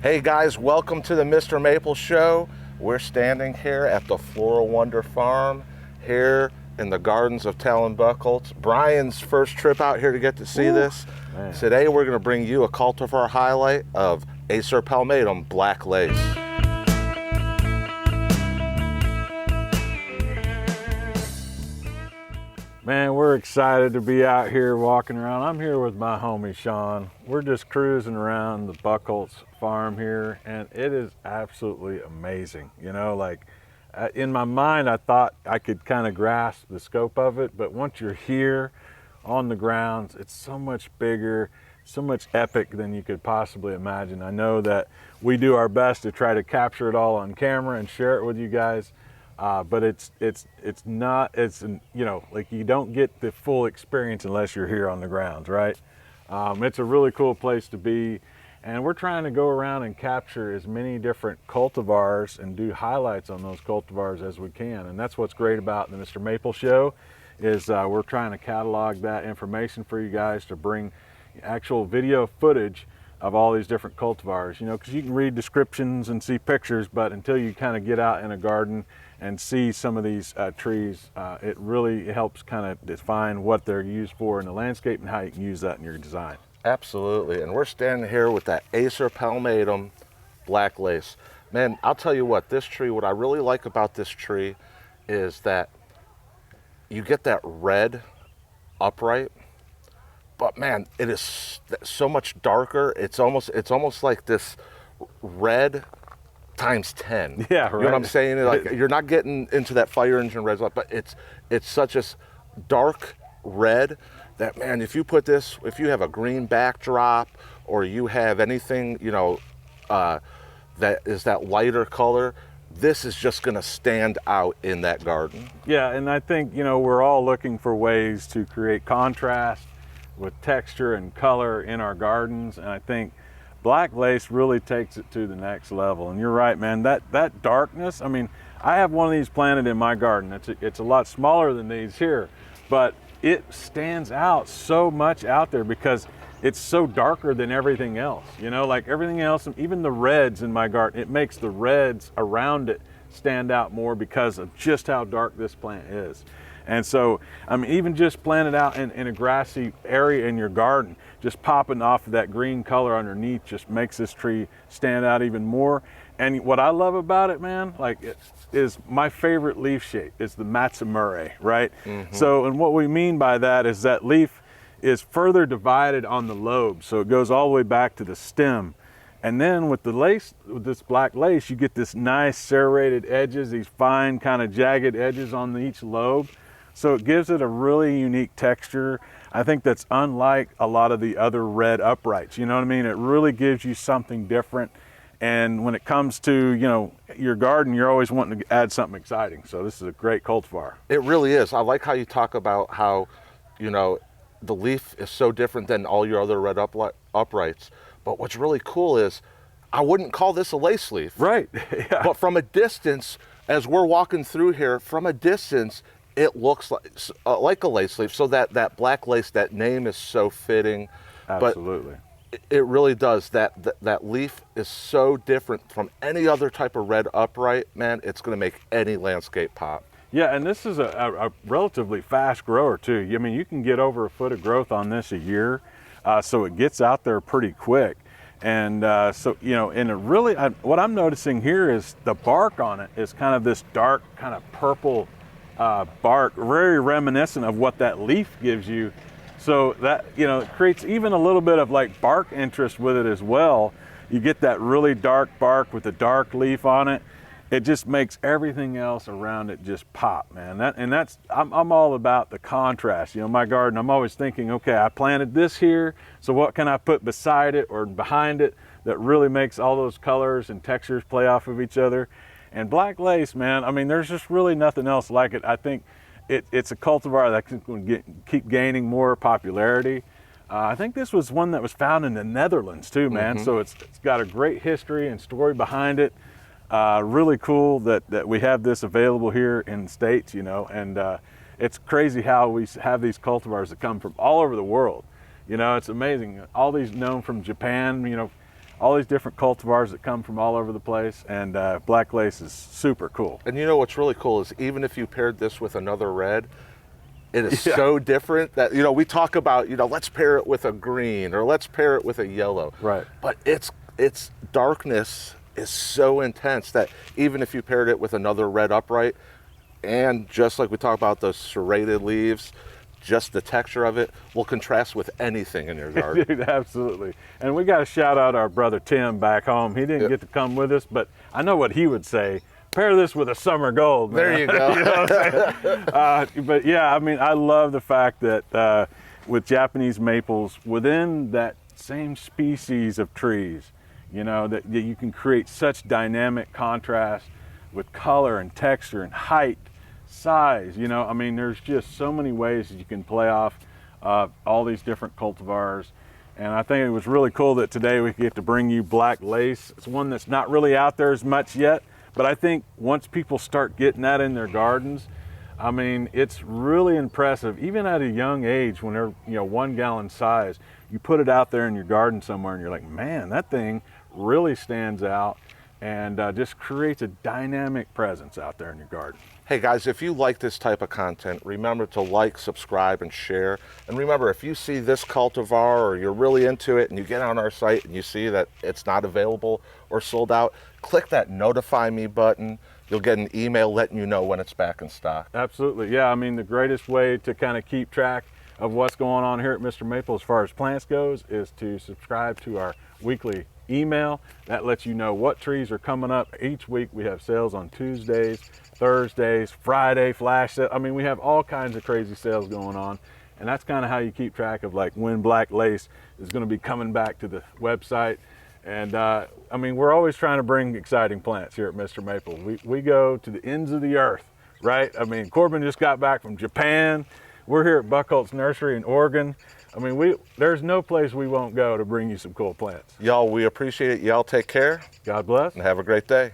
Hey guys, welcome to the MrMaple Show. We're standing here at the Floral Wonder Farm here in the gardens of Talonbuckle. It's Brian's first trip out here to get to see this. Man. Today we're going to bring you a cultivar highlight of Acer palmatum black lace. Man, we're excited to be out here walking around. I'm here with my homie Sean. We're just cruising around the Buckles farm here, and it is absolutely amazing. You know, like in my mind, I thought I could kind of grasp the scope of it, but once you're here on the grounds, it's so much bigger, so much epic than you could possibly imagine. I know that we do our best to try to capture it all on camera and share it with you guys. But it's not, you know, like you don't get the full experience unless you're here on the grounds, right? It's a really cool place to be, and we're trying to go around and capture as many different cultivars and do highlights on those cultivars as we can. And that's what's great about the MrMaple Show is we're trying to catalog that information for you guys to bring actual video footage of all these different cultivars, you know, because you can read descriptions and see pictures, but until you kind of get out in a garden and see some of these trees, it really helps kind of define what they're used for in the landscape and how you can use that in your design. Absolutely, and we're standing here with that Acer palmatum black lace. Man, I'll tell you what, this tree, what I really like about this tree is that you get that red upright, but man, it is so much darker. It's almost like this red times 10. Yeah, right. You know what I'm saying? Like you're not getting into that fire engine red, but it's such a dark red that, man, if you put this, if you have a green backdrop or you have anything, you know, that is that lighter color, this is just gonna stand out in that garden. Yeah, and I think, you know, we're all looking for ways to create contrast with texture and color in our gardens, and I think black lace really takes it to the next level. And you're right, man, that darkness, I mean, I have one of these planted in my garden. It's a lot smaller than these here, but it stands out so much out there because it's so darker than everything else. You know, like everything else, even the reds in my garden, it makes the reds around it stand out more because of just how dark this plant is. And so, I mean, even just planted out in a grassy area in your garden, just popping off of that green color underneath just makes this tree stand out even more. And what I love about it, man, like it is my favorite leaf shape is the Matsumure, right? Mm-hmm. So, and what we mean by that is that leaf is further divided on the lobe. So it goes all the way back to the stem. And then with the lace, with this black lace, you get this nice serrated edges, these fine kind of jagged edges on each lobe. So it gives it a really unique texture. I think that's unlike a lot of the other red uprights. You know what I mean? It really gives you something different. And when it comes to, you know, your garden, you're always wanting to add something exciting. So this is a great cultivar. It really is. I like how you talk about how, you know, the leaf is so different than all your other red uprights. But what's really cool is I wouldn't call this a lace leaf. Right. Yeah. But from a distance, as we're walking through here, from a distance, it looks like a lace leaf. So that black lace, that name is so fitting. Absolutely. But it really does. That leaf is so different from any other type of red upright. Man, it's going to make any landscape pop. Yeah, and this is a relatively fast grower too. I mean, you can get over a foot of growth on this a year. So it gets out there pretty quick. And so, you know, and it really, what I'm noticing here is the bark on it is kind of this dark kind of purple bark, very reminiscent of what that leaf gives you. So that, you know, it creates even a little bit of like bark interest with it as well. You get that really dark bark with the dark leaf on it. It just makes everything else around it just pop, man. I'm all about the contrast. You know, my garden, I'm always thinking, okay, I planted this here, so what can I put beside it or behind it that really makes all those colors and textures play off of each other? And black lace, man, I mean, there's just really nothing else like it. I think it's a cultivar that can keep gaining more popularity. I think this was one that was found in the Netherlands too, man. Mm-hmm. So it's got a great history and story behind it. Really cool that we have this available here in the States, you know, and it's crazy how we have these cultivars that come from all over the world. You know, it's amazing. All these known from Japan, you know, all these different cultivars that come from all over the place, and black lace is super cool. And you know what's really cool is even if you paired this with another red, it is so different that, you know, we talk about, you know, let's pair it with a green or let's pair it with a yellow. Right. But its darkness is so intense that even if you paired it with another red upright, and just like we talk about those serrated leaves, just the texture of it will contrast with anything in your garden. Dude, absolutely. And we got to shout out our brother Tim back home. He didn't get to come with us, but I know what he would say. Pair this with a summer gold, man. There you go. You know what I'm saying? But yeah, I mean, I love the fact that with Japanese maples, within that same species of trees, you know, that you can create such dynamic contrast with color and texture and height, size, you know, I mean, there's just so many ways that you can play off all these different cultivars. And I think it was really cool that today we get to bring you black lace. It's one that's not really out there as much yet, but I think once people start getting that in their gardens, I mean, it's really impressive. Even at a young age, when they're, you know, 1 gallon size, you put it out there in your garden somewhere and you're like, man, that thing really stands out and just creates a dynamic presence out there in your garden. Hey guys, if you like this type of content, remember to like, subscribe, and share. And remember, if you see this cultivar or you're really into it and you get on our site and you see that it's not available or sold out, click that notify me button. You'll get an email letting you know when it's back in stock. Absolutely, yeah. I mean, the greatest way to kind of keep track of what's going on here at Mr. Maple as far as plants goes is to subscribe to our weekly email. That lets you know what trees are coming up each week. We have sales on Tuesdays, Thursdays, Friday, flash sale. I mean, we have all kinds of crazy sales going on, and that's kind of how you keep track of like when black lace is going to be coming back to the website. And I mean, we're always trying to bring exciting plants here at Mr. Maple. We go to the ends of the earth, right? I mean, Corbin just got back from Japan. We're here at Buckholtz Nursery in Oregon. I mean, there's no place we won't go to bring you some cool plants. Y'all, we appreciate it. Y'all take care. God bless. And have a great day.